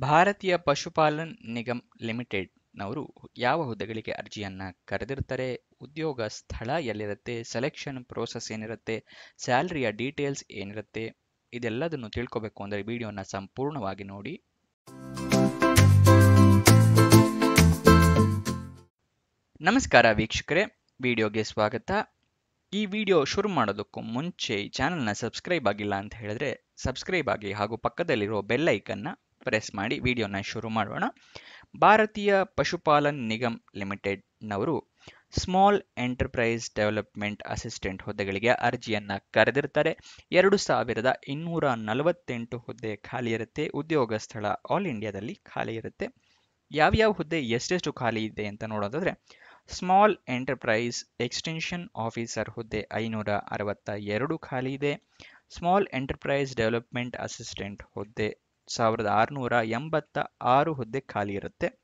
ಭಾರತೀಯ ಪಶುಪಾಲನ್ ನಿಗಮ್ ಲಿಮಿಟೆಡ್‌ನವರು ಯಾವ ಹುದ್ದೆಗಳಿಗೆ ಅರ್ಜಿಯನ್ನ ಕರೆದಿರ್ತಾರೆ? ಉದ್ಯೋಗ ಸ್ಥಳ ಎಲ್ಲಿರುತ್ತೆ? ಸೆಲೆಕ್ಷನ್ ಪ್ರೋಸೆಸ್ ಏನಿರುತ್ತೆ? ಸ್ಯಾಲರಿಯ ಡೀಟೇಲ್ಸ್ ಏನಿರುತ್ತೆ? ಇದೆಲ್ಲದನ್ನು ತಿಳ್ಕೋಬೇಕು ಅಂದರೆ ವಿಡಿಯೋನ ಸಂಪೂರ್ಣವಾಗಿ ನೋಡಿ. ನಮಸ್ಕಾರ ವೀಕ್ಷಕರೇ, ವಿಡಿಯೋಗೆ ಸ್ವಾಗತ. ಈ ವಿಡಿಯೋ ಶುರು ಮಾಡೋದಕ್ಕೂ ಮುಂಚೆ ಈ ಚಾನಲ್ನ ಸಬ್ಸ್ಕ್ರೈಬ್ ಆಗಿಲ್ಲ ಅಂತ ಹೇಳಿದ್ರೆ ಸಬ್ಸ್ಕ್ರೈಬ್ ಆಗಿ ಹಾಗೂ ಪಕ್ಕದಲ್ಲಿರೋ ಬೆಲ್ ಐಕನ್ನ ಪ್ರೆಸ್ ಮಾಡಿ ವಿಡಿಯೋನ ಶುರು ಮಾಡೋಣ. ಭಾರತೀಯ ಪಶುಪಾಲನ್ ನಿಗಮ್ ಲಿಮಿಟೆಡ್‌ನವರು ಸ್ಮಾಲ್ ಎಂಟರ್ಪ್ರೈಸ್ ಡೆವಲಪ್ಮೆಂಟ್ ಅಸಿಸ್ಟೆಂಟ್ ಹುದ್ದೆಗಳಿಗೆ ಅರ್ಜಿಯನ್ನ ಕರೆದಿರ್ತಾರೆ. 2248 ಹುದ್ದೆ ಖಾಲಿ ಇರುತ್ತೆ. ಉದ್ಯೋಗ ಸ್ಥಳ ಆಲ್ ಇಂಡಿಯಾದಲ್ಲಿ ಖಾಲಿ ಇರುತ್ತೆ. ಯಾವ್ಯಾವ ಹುದ್ದೆ ಎಷ್ಟೆಷ್ಟು ಖಾಲಿ ಇದೆ ಅಂತ ನೋಡೋದಾದ್ರೆ, ಸ್ಮಾಲ್ ಎಂಟರ್ಪ್ರೈಸ್ ಎಕ್ಸ್ಟೆನ್ಷನ್ ಆಫೀಸರ್ ಹುದ್ದೆ 562 ಖಾಲಿ ಇದೆ. ಸ್ಮಾಲ್ ಎಂಟರ್ಪ್ರೈಸ್ ಡೆವಲಪ್ಮೆಂಟ್ ಅಸಿಸ್ಟೆಂಟ್ ಹುದ್ದೆ 1686 ಹುದ್ದೆ ಖಾಲಿ ಇರುತ್ತೆ.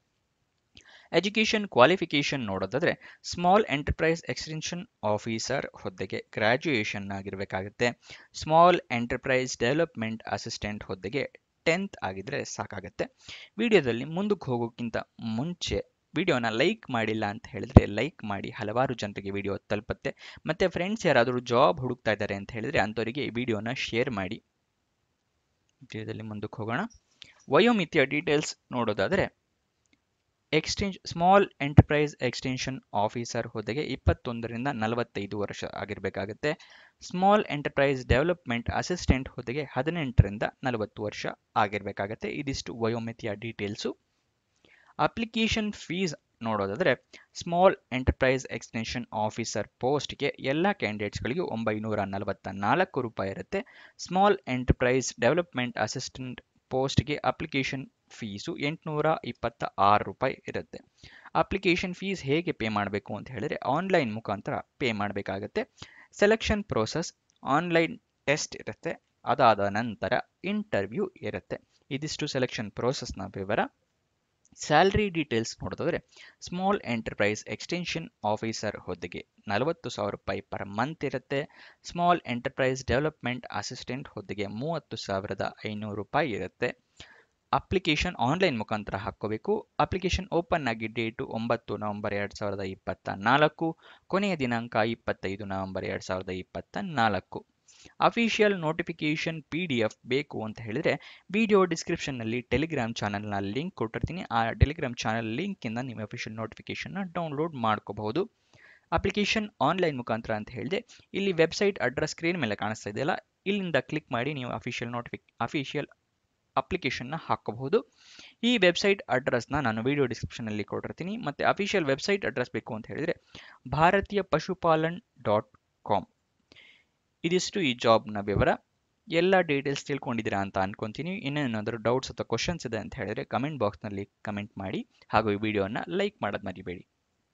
ಎಜುಕೇಷನ್ ಕ್ವಾಲಿಫಿಕೇಶನ್ ನೋಡೋದಾದ್ರೆ, ಸ್ಮಾಲ್ ಎಂಟರ್ಪ್ರೈಸ್ ಎಕ್ಸ್ಟೆನ್ಷನ್ ಆಫೀಸರ್ ಹುದ್ದೆಗೆ ಗ್ರಾಜ್ಯುಯೇಷನ್ ಆಗಿರಬೇಕಾಗುತ್ತೆ. ಸ್ಮಾಲ್ ಎಂಟರ್ಪ್ರೈಸ್ ಡೆವಲಪ್ಮೆಂಟ್ ಅಸಿಸ್ಟೆಂಟ್ ಹುದ್ದೆಗೆ 10th ಆಗಿದ್ರೆ ಸಾಕಾಗುತ್ತೆ. ವಿಡಿಯೋದಲ್ಲಿ ಮುಂದಕ್ಕೆ ಹೋಗೋಕ್ಕಿಂತ ಮುಂಚೆ ವಿಡಿಯೋನ ಲೈಕ್ ಮಾಡಿಲ್ಲ ಅಂತ ಹೇಳಿದ್ರೆ ಲೈಕ್ ಮಾಡಿ, ಹಲವಾರು ಜನರಿಗೆ ವಿಡಿಯೋ ತಲುಪುತ್ತೆ. ಮತ್ತೆ ಫ್ರೆಂಡ್ಸ್ ಯಾರಾದರೂ ಜಾಬ್ ಹುಡುಕ್ತಾ ಇದ್ದಾರೆ ಅಂತ ಹೇಳಿದ್ರೆ ಅಂಥವರಿಗೆ ಈ ವಿಡಿಯೋನ ಶೇರ್ ಮಾಡಿ. ವಿಡಿಯೋದಲ್ಲಿ ಮುಂದಕ್ಕೆ ಹೋಗೋಣ. ವಯೋಮಿತಿಯ ಡೀಟೇಲ್ಸ್ ನೋಡೋದಾದರೆ, ಸ್ಮಾಲ್ ಎಂಟರ್ಪ್ರೈಸ್ ಎಕ್ಸ್ಟೆನ್ಷನ್ ಆಫೀಸರ್ ಹುದ್ದೆಗೆ 21ರಿಂದ 45 ವರ್ಷ ಆಗಿರಬೇಕಾಗುತ್ತೆ. ಸ್ಮಾಲ್ ಎಂಟರ್ಪ್ರೈಸ್ ಡೆವಲಪ್ಮೆಂಟ್ ಅಸಿಸ್ಟೆಂಟ್ ಹುದ್ದೆಗೆ 18ರಿಂದ 40 ವರ್ಷ ಆಗಿರಬೇಕಾಗುತ್ತೆ. ಇದಿಷ್ಟು ವಯೋಮಿತಿಯ ಡೀಟೇಲ್ಸು. ಅಪ್ಲಿಕೇಶನ್ ಫೀಸ್ ನೋಡೋದಾದರೆ, ಸ್ಮಾಲ್ ಎಂಟರ್ಪ್ರೈಸ್ ಎಕ್ಸ್ಟೆನ್ಷನ್ ಆಫೀಸರ್ ಪೋಸ್ಟ್ಗೆ ಎಲ್ಲ ಕ್ಯಾಂಡಿಡೇಟ್ಸ್ಗಳಿಗೂ 944 ರೂಪಾಯಿ ಇರುತ್ತೆ. ಸ್ಮಾಲ್ ಎಂಟರ್ಪ್ರೈಸ್ ಡೆವಲಪ್ಮೆಂಟ್ ಅಸಿಸ್ಟೆಂಟ್ ಪೋಸ್ಟ್ಗೆ ಅಪ್ಲಿಕೇಶನ್ ಫೀಸು 826 ರೂಪಾಯಿ ಇರುತ್ತೆ. ಅಪ್ಲಿಕೇಶನ್ ಫೀಸ್ ಹೇಗೆ ಪೇ ಮಾಡಬೇಕು ಅಂತ ಹೇಳಿದ್ರೆ ಆನ್ಲೈನ್ ಮುಖಾಂತರ ಪೇ ಮಾಡಬೇಕಾಗತ್ತೆ. ಸೆಲೆಕ್ಷನ್ ಪ್ರೋಸೆಸ್ ಆನ್ಲೈನ್ ಟೆಸ್ಟ್ ಇರುತ್ತೆ. ಅದಾದ ನಂತರ ಇಂಟರ್ವ್ಯೂ ಇರುತ್ತೆ. ಇದಿಷ್ಟು ಸೆಲೆಕ್ಷನ್ ಪ್ರೋಸೆಸ್ನ ವಿವರ. ಸ್ಯಾಲರಿ ಡೀಟೇಲ್ಸ್ ನೋಡೋದಾದ್ರೆ, ಸ್ಮಾಲ್ ಎಂಟರ್ಪ್ರೈಸ್ ಎಕ್ಸ್ಟೆನ್ಷನ್ ಆಫೀಸರ್ ಹುದ್ದೆಗೆ 40,000 ರೂಪಾಯಿ ಪರ್ ಮಂತ್ ಇರುತ್ತೆ. ಸ್ಮಾಲ್ ಎಂಟರ್ಪ್ರೈಸ್ ಡೆವಲಪ್ಮೆಂಟ್ ಅಸಿಸ್ಟೆಂಟ್ ಹುದ್ದೆಗೆ 30,500 ರೂಪಾಯಿ ಇರುತ್ತೆ. ಅಪ್ಲಿಕೇಶನ್ ಆನ್ಲೈನ್ ಮುಖಾಂತರ ಹಾಕ್ಕೋಬೇಕು. ಅಪ್ಲಿಕೇಶನ್ ಓಪನ್ ಆಗಿ ಡೇಟು 9 ನವೆಂಬರ್ 2024, ಕೊನೆಯ ದಿನಾಂಕ 25 ನವೆಂಬರ್ 2024. ಅಫಿಷಿಯಲ್ ನೋಟಿಫಿಕೇಶನ್ PDF ಬೇಕು ಅಂತ ಹೇಳಿದ್ರೆ ವಿಡಿಯೋ ಡಿಸ್ಕ್ರಿಪ್ಷನ್ನಲ್ಲಿ ಟೆಲಿಗ್ರಾಮ್ ಚಾನಲ್ನ ಲಿಂಕ್ ಕೊಟ್ಟಿರ್ತೀನಿ. ಆ ಟೆಲಿಗ್ರಾಮ್ ಚಾನಲ್ ಲಿಂಕಿಂದ ನೀವು ಅಫಿಷಿಯಲ್ ನೋಟಿಫಿಕೇಶನ್ನ ಡೌನ್ಲೋಡ್ ಮಾಡ್ಕೋಬಹುದು. ಅಪ್ಲಿಕೇಶನ್ ಆನ್ಲೈನ್ ಮುಖಾಂತರ ಅಂತ ಹೇಳಿದೆ, ಇಲ್ಲಿ ವೆಬ್ಸೈಟ್ ಅಡ್ರೆಸ್ ಸ್ಕ್ರೀನ್ ಮೇಲೆ ಕಾಣಿಸ್ತಾ ಇದೆಯಲ್ಲ, ಇಲ್ಲಿಂದ ಕ್ಲಿಕ್ ಮಾಡಿ ನೀವು ಅಫಿಷಿಯಲ್ ಅಪ್ಲಿಕೇಶನ್ನ ಹಾಕಬಹುದು. ಈ ವೆಬ್ಸೈಟ್ ಅಡ್ರೆಸ್ನ ನಾನು ವಿಡಿಯೋ ಡಿಸ್ಕ್ರಿಪ್ಷನಲ್ಲಿ ಕೊಟ್ಟಿರ್ತೀನಿ. ಮತ್ತು ಅಫಿಷಿಯಲ್ ವೆಬ್ಸೈಟ್ ಅಡ್ರೆಸ್ ಬೇಕು ಅಂತ ಹೇಳಿದರೆ ಭಾರತೀಯ ಪಶುಪಾಲನ್ .com. ಇದಿಷ್ಟು ಈ ಜಾಬ್ನ ವಿವರ. ಎಲ್ಲ ಡೀಟೇಲ್ಸ್ ತಿಳ್ಕೊಂಡಿದ್ದೀರಾ ಅಂತ ಅನ್ಕೊಂತೀನಿ. ಇನ್ನೇನಾದರೂ ಡೌಟ್ಸ್ ಅಥವಾ ಕ್ವಶನ್ಸ್ ಇದೆ ಅಂತ ಹೇಳಿದ್ರೆ ಕಮೆಂಟ್ ಬಾಕ್ಸ್ನಲ್ಲಿ ಕಮೆಂಟ್ ಮಾಡಿ, ಹಾಗೂ ಈ ವಿಡಿಯೋನ ಲೈಕ್ ಮಾಡೋದು ಮರಿಬೇಡಿ.